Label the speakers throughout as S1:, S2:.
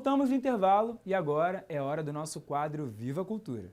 S1: Voltamos do intervalo e agora é hora do nosso quadro Viva a Cultura.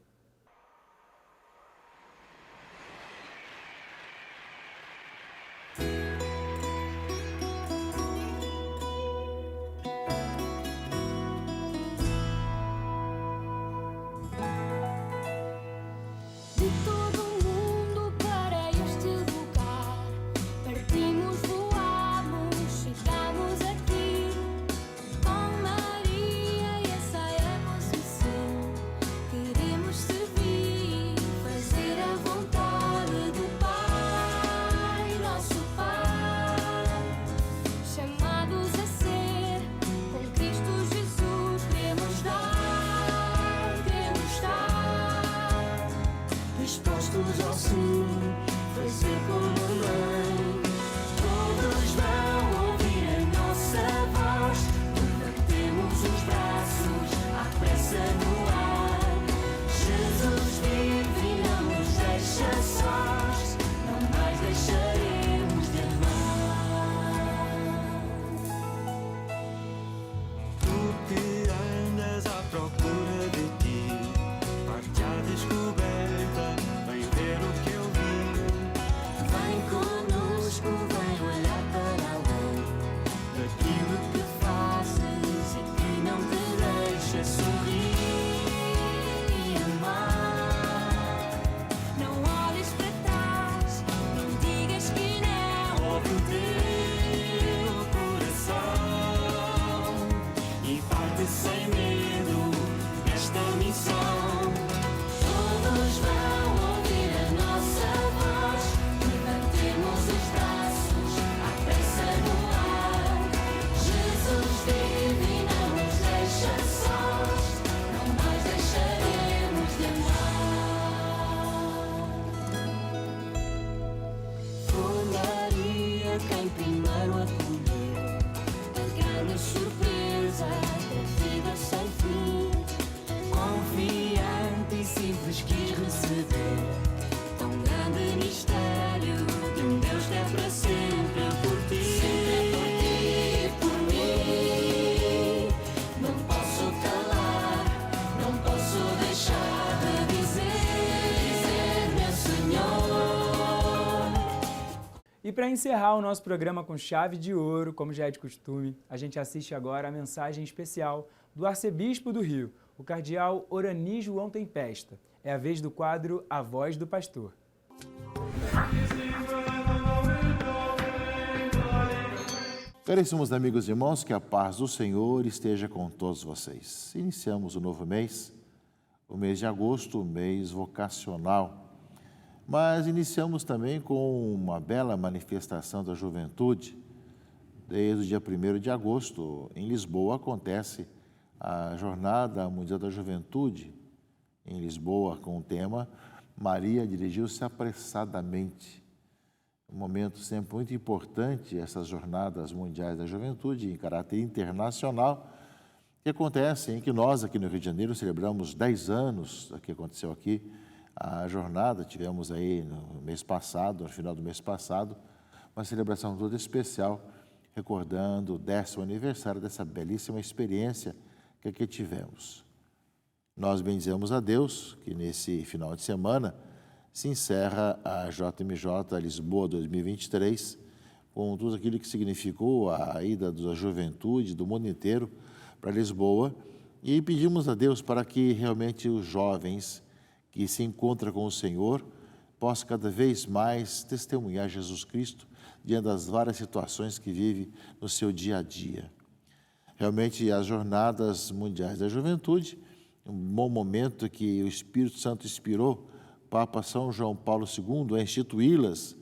S1: E para encerrar o nosso programa com chave de ouro, como já é de costume, a gente assiste agora a mensagem especial do arcebispo do Rio, o cardeal Orani João Tempesta. É a vez do quadro A Voz do Pastor.
S2: Caríssimos amigos e irmãos, que a paz do Senhor esteja com todos vocês. Iniciamos o novo mês, o mês de agosto, o mês vocacional. Mas iniciamos também com uma bela manifestação da juventude. Desde o dia 1º de agosto, em Lisboa, acontece a Jornada Mundial da Juventude, em Lisboa, com o tema Maria dirigiu-se apressadamente. Um momento sempre muito importante, essas Jornadas Mundiais da Juventude, em caráter internacional, que acontecem, que nós aqui no Rio de Janeiro celebramos 10 anos, que aconteceu aqui, a jornada. Tivemos aí no mês passado, no final do mês passado, uma celebração toda especial, recordando o 10º aniversário dessa belíssima experiência que aqui tivemos. Nós bendizemos a Deus que nesse final de semana se encerra a JMJ Lisboa 2023, com tudo aquilo que significou a ida da juventude do mundo inteiro para Lisboa, e pedimos a Deus para que realmente os jovens que se encontra com o Senhor possa cada vez mais testemunhar Jesus Cristo diante das várias situações que vive no seu dia a dia. Realmente, as Jornadas Mundiais da Juventude, um bom momento que o Espírito Santo inspirou Papa São João Paulo II a instituí-las,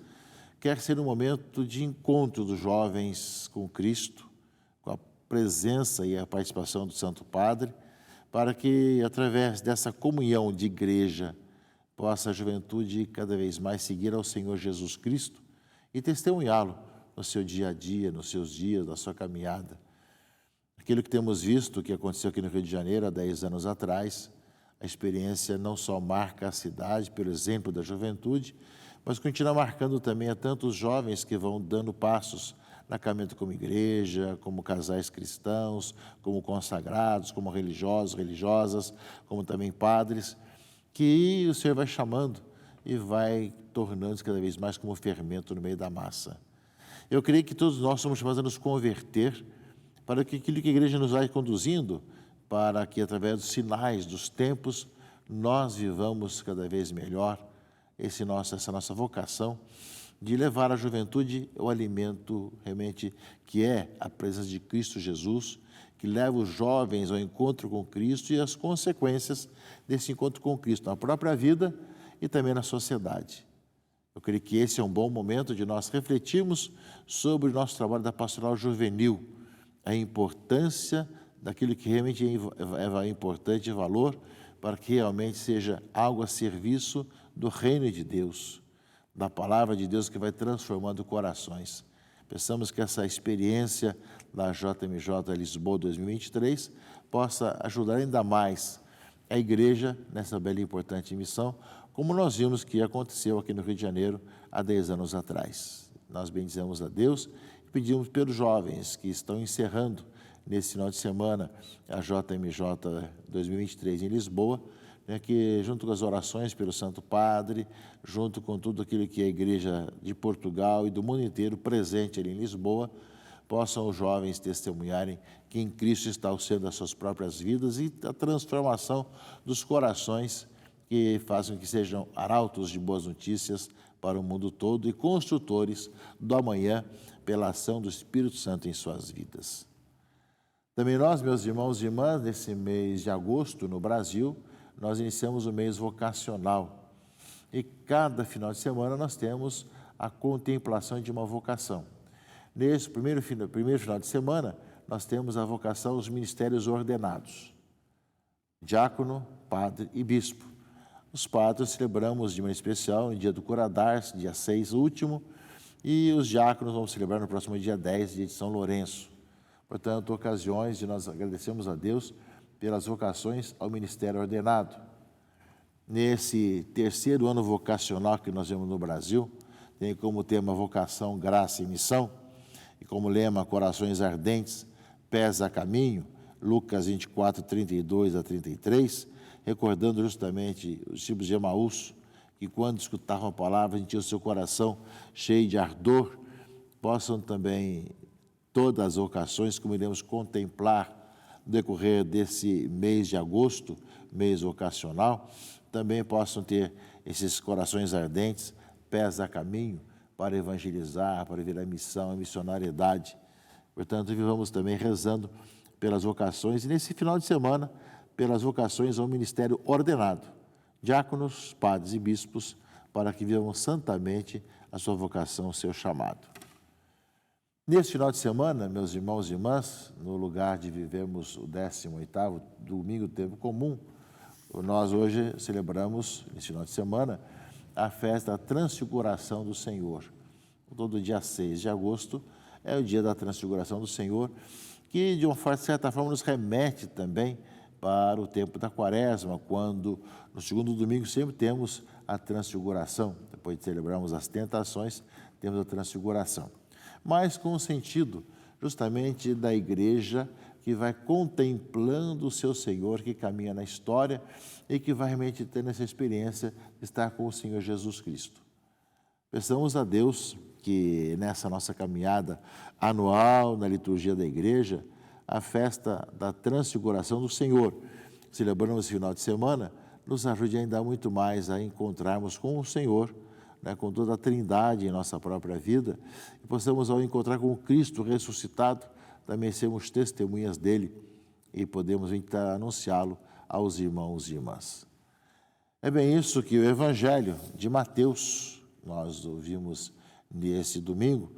S2: quer ser um momento de encontro dos jovens com Cristo, com a presença e a participação do Santo Padre, para que, através dessa comunhão de igreja, possa a juventude cada vez mais seguir ao Senhor Jesus Cristo e testemunhá-lo no seu dia a dia, nos seus dias, na sua caminhada. Aquilo que temos visto, que aconteceu aqui no Rio de Janeiro há 10 anos atrás, a experiência não só marca a cidade pelo exemplo da juventude, mas continua marcando também a tantos jovens que vão dando passos na caminhada como igreja, como casais cristãos, como consagrados, como religiosos, religiosas, como também padres, que o Senhor vai chamando e vai tornando-se cada vez mais como fermento no meio da massa. Eu creio que todos nós somos chamados a nos converter para que aquilo que a igreja nos vai conduzindo, para que através dos sinais dos tempos nós vivamos cada vez melhor essa nossa vocação de levar à juventude o alimento realmente que é a presença de Cristo Jesus, que leva os jovens ao encontro com Cristo e as consequências desse encontro com Cristo na própria vida e também na sociedade. Eu creio que esse é um bom momento de nós refletirmos sobre o nosso trabalho da pastoral juvenil, a importância daquilo que realmente é importante e valor para que realmente seja algo a serviço do reino de Deus, da palavra de Deus que vai transformando corações. Pensamos que essa experiência da JMJ Lisboa 2023 possa ajudar ainda mais a igreja nessa bela e importante missão, como nós vimos que aconteceu aqui no Rio de Janeiro há 10 anos atrás. Nós bendizemos a Deus e pedimos pelos jovens que estão encerrando nesse final de semana a JMJ 2023 em Lisboa, que junto com as orações pelo Santo Padre, junto com tudo aquilo que é a Igreja de Portugal e do mundo inteiro presente ali em Lisboa, possam os jovens testemunharem que em Cristo está o centro das suas próprias vidas e a transformação dos corações que fazem que sejam arautos de boas notícias para o mundo todo e construtores do amanhã pela ação do Espírito Santo em suas vidas. Também nós, meus irmãos e irmãs, nesse mês de agosto no Brasil, nós iniciamos o mês vocacional. E cada final de semana nós temos a contemplação de uma vocação. Nesse primeiro final de semana, nós temos a vocação aos ministérios ordenados. Diácono, padre e bispo. Os padres celebramos de maneira especial no dia do Curadars, dia 6 último, e os diáconos vamos celebrar no próximo dia 10, dia de São Lourenço. Portanto, ocasiões de nós agradecermos a Deus pelas vocações ao ministério ordenado. Nesse terceiro ano vocacional que nós vemos no Brasil, tem como tema vocação, graça e missão, e como lema corações ardentes, pés a caminho, Lucas 24, 32 a 33, recordando justamente os discípulos de Emaús, que quando escutavam a palavra, sentiam o seu coração cheio de ardor, possam também, todas as ocasiões, como iremos contemplar no decorrer desse mês de agosto, mês vocacional, também possam ter esses corações ardentes, pés a caminho, para evangelizar, para viver a missão, a missionariedade. Portanto, vivamos também rezando pelas vocações, e nesse final de semana, pelas vocações ao ministério ordenado, diáconos, padres e bispos, para que vivam santamente a sua vocação, o seu chamado. Nesse final de semana, meus irmãos e irmãs, no lugar de vivermos o 18º domingo do tempo comum, nós hoje celebramos, nesse final de semana, a festa da Transfiguração do Senhor. Todo dia 6 de agosto é o dia da Transfiguração do Senhor, que de uma certa forma nos remete também para o tempo da Quaresma, quando no segundo domingo sempre temos a Transfiguração. Depois de celebrarmos as tentações, temos a Transfiguração. Mas com o sentido justamente da igreja que vai contemplando o seu Senhor, que caminha na história e que vai realmente tendo essa experiência de estar com o Senhor Jesus Cristo. Peçamos a Deus que nessa nossa caminhada anual na liturgia da igreja, a festa da Transfiguração do Senhor, celebramos esse final de semana, nos ajude ainda muito mais a encontrarmos com o Senhor, com toda a trindade em nossa própria vida, e possamos, ao encontrar com o Cristo ressuscitado, também sermos testemunhas dele e podemos então anunciá-lo aos irmãos e irmãs. É bem isso que o Evangelho de Mateus, nós ouvimos nesse domingo,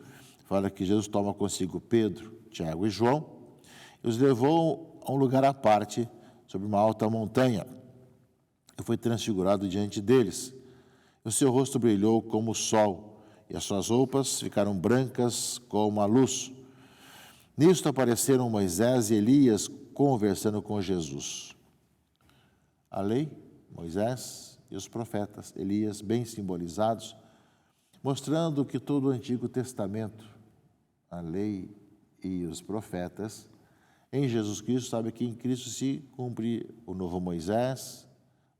S2: fala que Jesus toma consigo Pedro, Tiago e João e os levou a um lugar à parte, sobre uma alta montanha, e foi transfigurado diante deles. O seu rosto brilhou como o sol, e as suas roupas ficaram brancas como a luz. Nisto apareceram Moisés e Elias conversando com Jesus. A lei, Moisés e os profetas, Elias, bem simbolizados, mostrando que todo o Antigo Testamento, a lei e os profetas, em Jesus Cristo, sabe que em Cristo se cumpre o novo Moisés,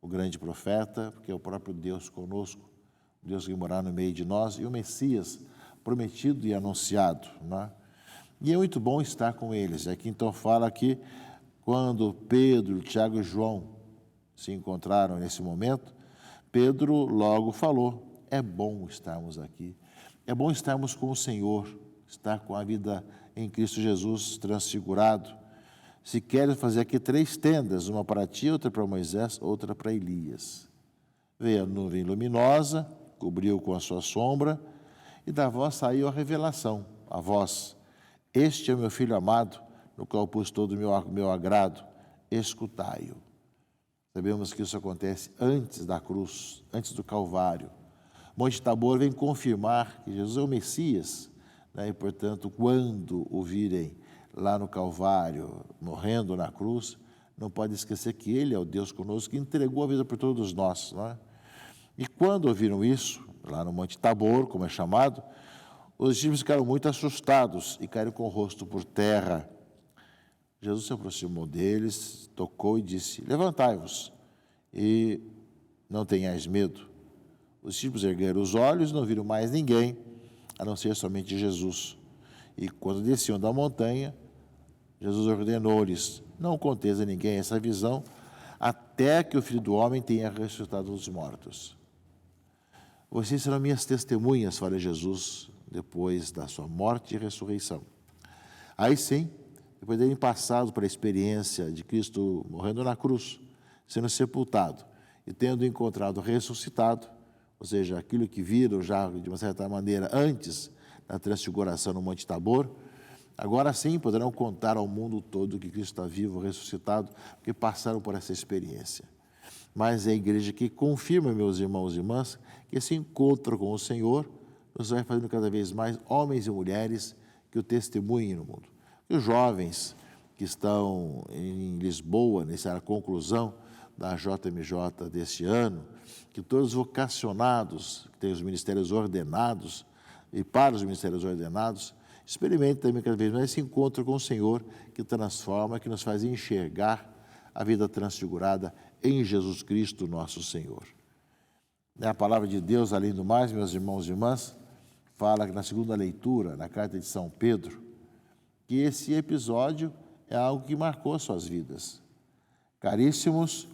S2: o grande profeta, porque é o próprio Deus conosco, Deus que morar no meio de nós, e o Messias prometido e anunciado, né? E é muito bom estar com eles. Aqui então fala que quando Pedro, Tiago e João se encontraram nesse momento, Pedro logo falou: é bom estarmos aqui, é bom estarmos com o Senhor, estar com a vida em Cristo Jesus transfigurado. Se queres fazer aqui 3 tendas, uma para ti, outra para Moisés, outra para Elias. Veio a nuvem luminosa, cobriu com a sua sombra, e da voz saiu a revelação, a voz: este é o meu filho amado, no qual pus todo o meu agrado, escutai-o. Sabemos que isso acontece antes da cruz, antes do Calvário. Monte Tabor vem confirmar que Jesus é o Messias, né? E, portanto, quando o virem lá no Calvário, morrendo na cruz, não pode esquecer que Ele é o Deus conosco, que entregou a vida por todos nós, né? E quando ouviram isso, lá no Monte Tabor, como é chamado, os discípulos ficaram muito assustados e caíram com o rosto por terra. Jesus se aproximou deles, tocou e disse: levantai-vos e não tenhais medo. Os discípulos ergueram os olhos e não viram mais ninguém, a não ser somente Jesus. E quando desciam da montanha, Jesus ordenou-lhes: não conteis a ninguém essa visão, até que o Filho do Homem tenha ressuscitado dos mortos. Vocês serão minhas testemunhas, fala Jesus, depois da sua morte e ressurreição. Aí sim, depois de terem passado pela experiência de Cristo morrendo na cruz, sendo sepultado e tendo encontrado ressuscitado, ou seja, aquilo que viram já de uma certa maneira antes da transfiguração no Monte Tabor, agora sim poderão contar ao mundo todo que Cristo está vivo, ressuscitado, porque passaram por essa experiência. Mas é a igreja que confirma, meus irmãos e irmãs, que esse encontro com o Senhor nos vai fazendo cada vez mais homens e mulheres que o testemunhem no mundo. E os jovens que estão em Lisboa, nessa conclusão da JMJ deste ano, que todos vocacionados, que têm os ministérios ordenados, e para os ministérios ordenados, experimentem também cada vez mais esse encontro com o Senhor que transforma, que nos faz enxergar a vida transfigurada em Jesus Cristo, nosso Senhor. A palavra de Deus, além do mais, meus irmãos e irmãs, fala que na segunda leitura, na carta de São Pedro, que esse episódio é algo que marcou suas vidas. Caríssimos,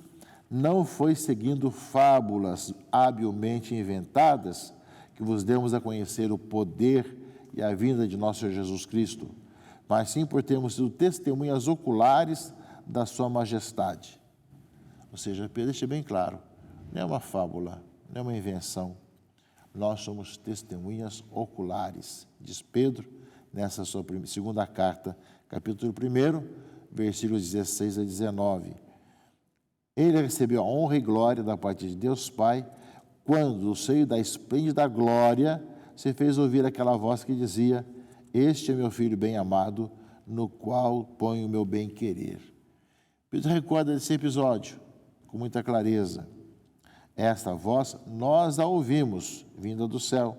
S2: não foi seguindo fábulas habilmente inventadas que vos demos a conhecer o poder e a vinda de nosso Senhor Jesus Cristo, mas sim por termos sido testemunhas oculares da sua majestade. Ou seja, Pedro deixa bem claro, não é uma fábula, não é uma invenção. Nós somos testemunhas oculares, diz Pedro, nessa sua segunda carta, capítulo 1, versículos 16 a 19. Ele recebeu a honra e glória da parte de Deus Pai, quando, do seio da esplêndida glória, se fez ouvir aquela voz que dizia: este é meu Filho bem-amado, no qual ponho o meu bem-querer. Pedro recorda desse episódio com muita clareza. Esta voz nós a ouvimos, vinda do céu,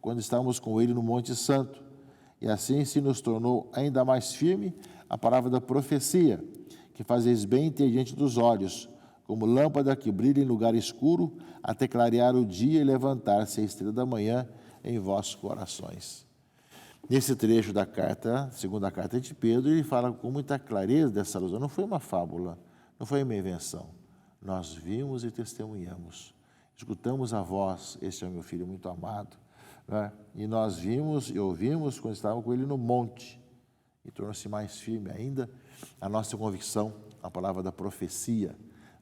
S2: quando estávamos com ele no Monte Santo, e assim se nos tornou ainda mais firme a palavra da profecia, que fazeis bem ter diante dos olhos, como lâmpada que brilha em lugar escuro, até clarear o dia e levantar-se a estrela da manhã em vossos corações. Nesse trecho da carta, segunda carta de Pedro, ele fala com muita clareza dessa alusão. Não foi uma fábula, não foi uma invenção. Nós vimos e testemunhamos, escutamos a voz: este é o meu Filho muito amado, né? E nós vimos e ouvimos quando estávamos com ele no monte, e tornou-se mais firme ainda a nossa convicção, a palavra da profecia,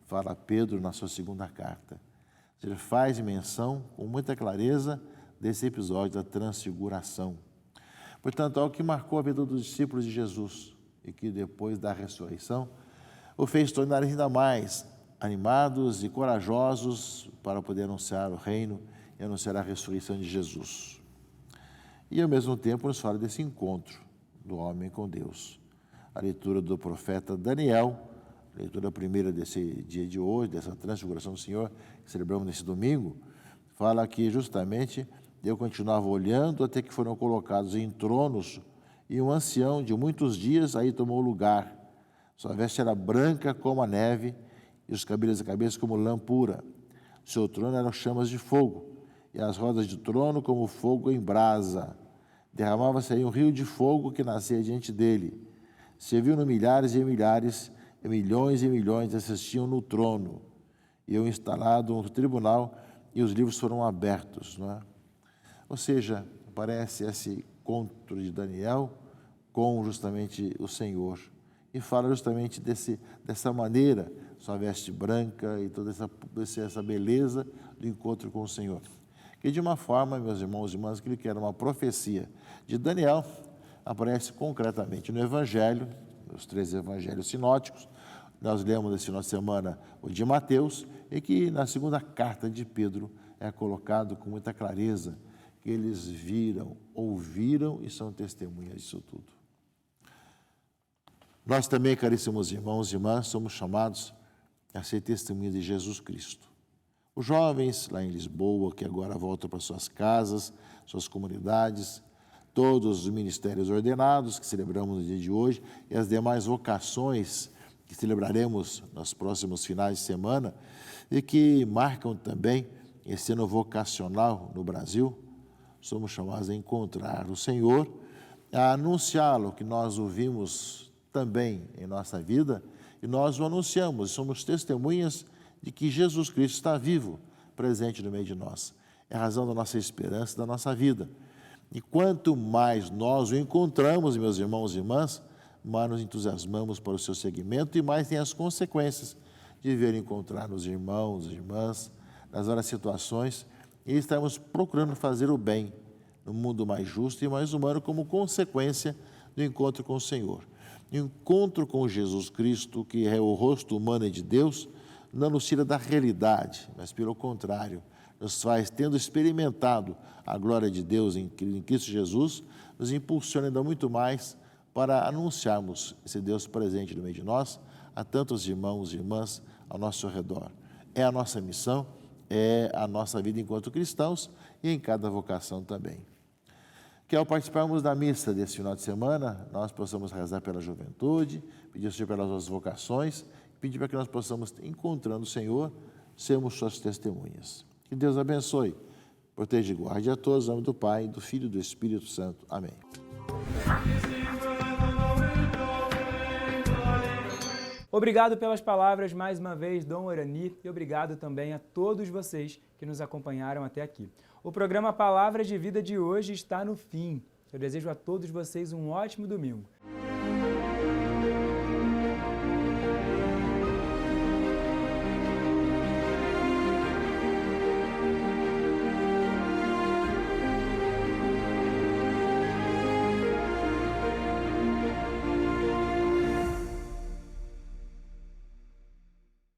S2: fala Pedro na sua segunda carta. Ele faz menção com muita clareza desse episódio da transfiguração. Portanto, algo que marcou a vida dos discípulos de Jesus e que depois da ressurreição o fez tornar ainda mais animados e corajosos para poder anunciar o reino e anunciar a ressurreição de Jesus. E, ao mesmo tempo, nos fala desse encontro do homem com Deus. A leitura do profeta Daniel, a leitura primeira desse dia de hoje, dessa transfiguração do Senhor, que celebramos nesse domingo, fala que justamente Eu continuava olhando até que foram colocados em tronos e um ancião de muitos dias aí tomou lugar. Sua veste era branca como a neve e os cabelos da cabeça como lã pura. Seu trono eram chamas de fogo e as rodas do trono como fogo em brasa. Derramava-se aí um rio de fogo que nascia diante dele. Se viu-no milhares e milhares, e milhões assistiam no trono. E eu instalado um tribunal e os livros foram abertos. Não é? Ou seja, aparece esse encontro de Daniel com justamente o Senhor. E fala justamente dessa maneira, sua veste branca e toda essa beleza do encontro com o Senhor. Que de uma forma, meus irmãos e irmãs, aquilo que era uma profecia de Daniel, aparece concretamente no Evangelho, os 3 evangelhos sinóticos. Nós lemos esse final de semana o de Mateus, e que na segunda carta de Pedro é colocado com muita clareza que eles viram, ouviram e são testemunhas disso tudo. Nós também, caríssimos irmãos e irmãs, somos chamados a ser testemunhas de Jesus Cristo. Os jovens lá em Lisboa, que agora voltam para suas casas, suas comunidades, todos os ministérios ordenados que celebramos no dia de hoje e as demais vocações que celebraremos nos próximos finais de semana e que marcam também esse ano vocacional no Brasil, somos chamados a encontrar o Senhor, a anunciá-lo, que nós ouvimos também em nossa vida, e nós o anunciamos, somos testemunhas de que Jesus Cristo está vivo, presente no meio de nós. É a razão da nossa esperança, da nossa vida. E quanto mais nós o encontramos, meus irmãos e irmãs, mais nos entusiasmamos para o seu seguimento e mais tem as consequências de ver encontrar nos irmãos e irmãs, nas várias situações, e estarmos procurando fazer o bem no mundo mais justo e mais humano como consequência do encontro com o Senhor. O encontro com Jesus Cristo, que é o rosto humano de Deus, não nos tira da realidade, mas pelo contrário, nos faz, tendo experimentado a glória de Deus em Cristo Jesus, nos impulsiona ainda muito mais para anunciarmos esse Deus presente no meio de nós, a tantos irmãos e irmãs ao nosso redor. É a nossa missão, é a nossa vida enquanto cristãos e em cada vocação também. Que ao participarmos da missa desse final de semana, nós possamos rezar pela juventude, pedir ao Senhor pelas nossas vocações, pedir para que nós possamos, encontrando o Senhor, sermos suas testemunhas. Que Deus abençoe, proteja e guarde a todos, em nome do Pai, do Filho e do Espírito Santo. Amém.
S1: Obrigado pelas palavras mais uma vez, Dom Orani, e obrigado também a todos vocês que nos acompanharam até aqui. O programa Palavras de Vida de hoje está no fim. Eu desejo a todos vocês um ótimo domingo.